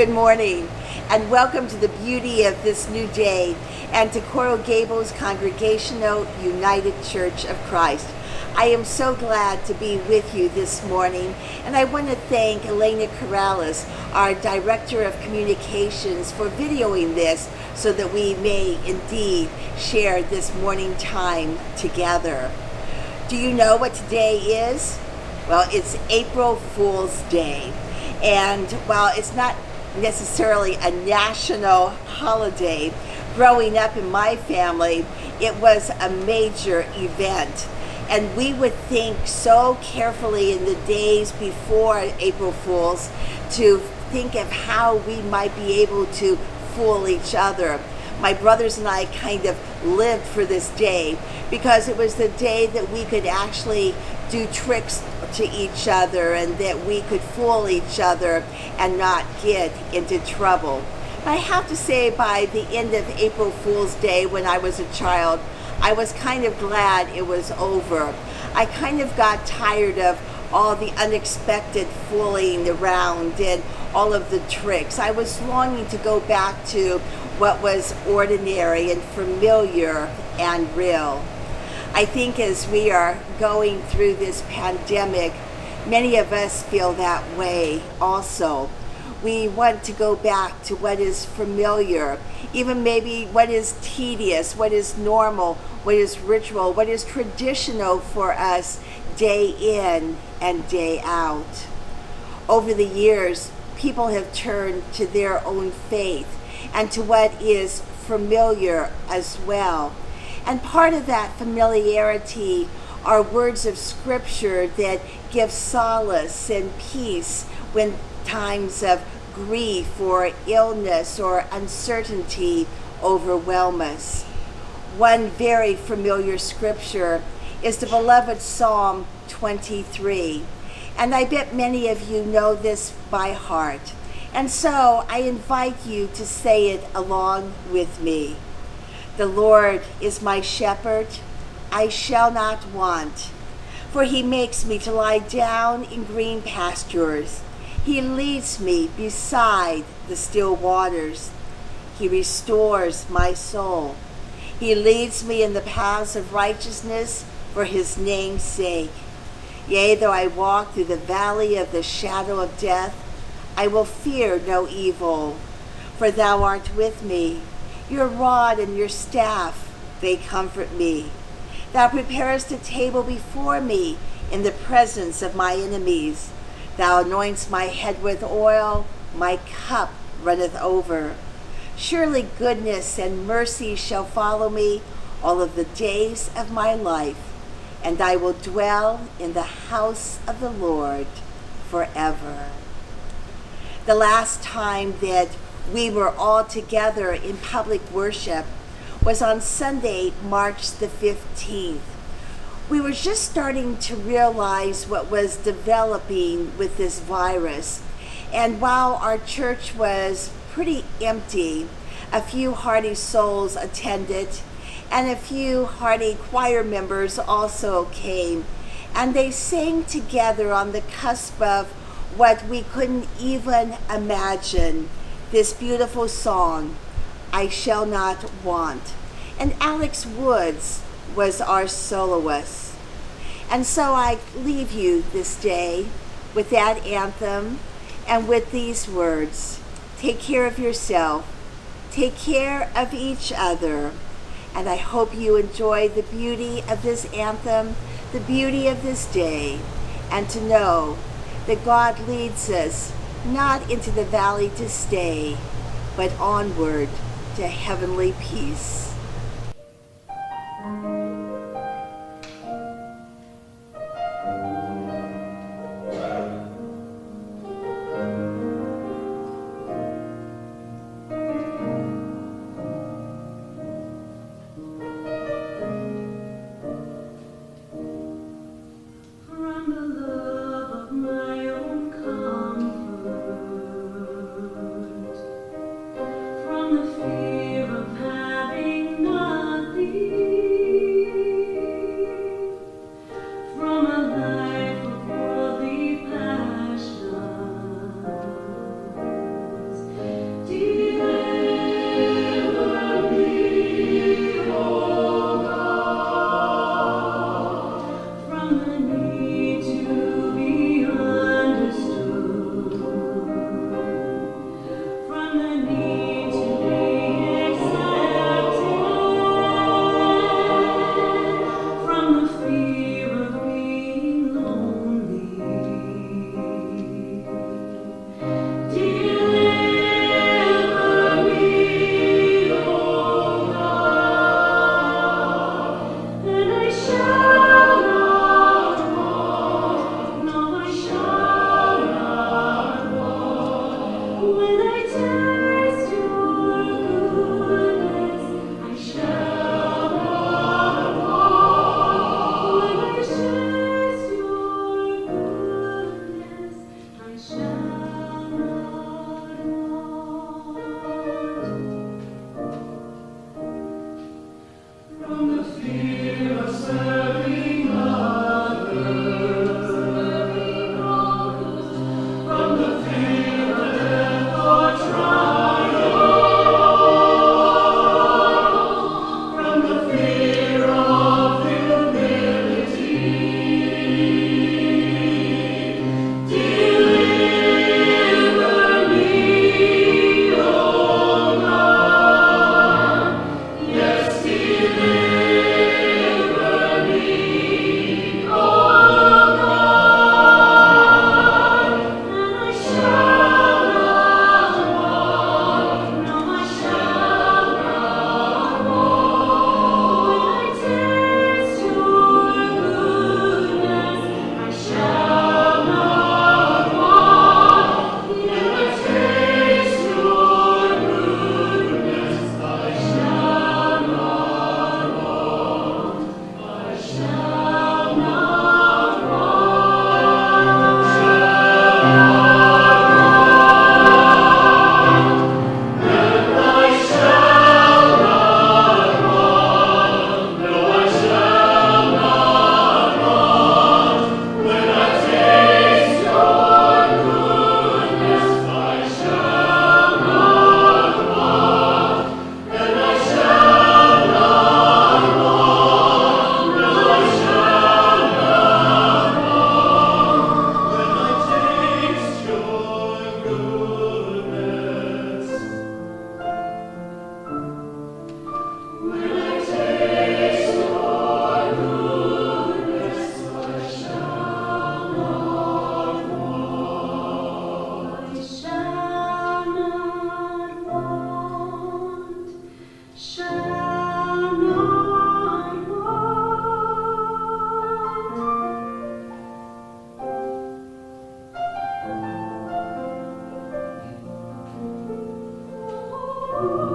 Good morning, and welcome to the beauty of this new day and to Coral Gables Congregational United Church of Christ. I am so glad to be with you this morning, and I want to thank Elena Corrales, our Director of Communications, for videoing this so that we may indeed share this morning time together. Do you know what today is? Well, it's April Fool's Day, and while it's not necessarily a national holiday, growing up in my family, it was a major event. And we would think so carefully in the days before April Fool's to think of how we might be able to fool each other. My brothers and I kind of lived for this day because it was the day that we could actually do tricks to each other and that we could fool each other and not get into trouble. I have to say, by the end of April Fool's Day when I was a child, I was kind of glad it was over. I kind of got tired of all the unexpected fooling around and all of the tricks. I was longing to go back to what was ordinary and familiar and real. I think as we are going through this pandemic, many of us feel that way also. We want to go back to what is familiar, even maybe what is tedious, what is normal, what is ritual, what is traditional for us day in and day out. Over the years, people have turned to their own faith and to what is familiar as well. And part of that familiarity are words of scripture that give solace and peace when times of grief or illness or uncertainty overwhelm us. One very familiar scripture is the beloved Psalm 23. And I bet many of you know this by heart. And so I invite you to say it along with me. The Lord is my shepherd, I shall not want. For he makes me to lie down in green pastures. He leads me beside the still waters. He restores my soul. He leads me in the paths of righteousness for his name's sake. Yea, though I walk through the valley of the shadow of death, I will fear no evil, for thou art with me. Your rod and your staff, they comfort me. Thou preparest a table before me in the presence of my enemies. Thou anointest my head with oil, my cup runneth over. Surely goodness and mercy shall follow me all of the days of my life, and I will dwell in the house of the Lord forever. The last time that we were all together in public worship was on Sunday, March the 15th. We were just starting to realize what was developing with this virus. And while our church was pretty empty, a few hearty souls attended, and a few hearty choir members also came. And they sang together on the cusp of what we couldn't even imagine, this beautiful song, I Shall Not Want. And Alex Woods was our soloist. And so I leave you this day with that anthem and with these words. Take care of yourself. Take care of each other. And I hope you enjoy the beauty of this anthem, the beauty of this day, and to know that God leads us not into the valley to stay, but onward to heavenly peace. The fear of having Ooh.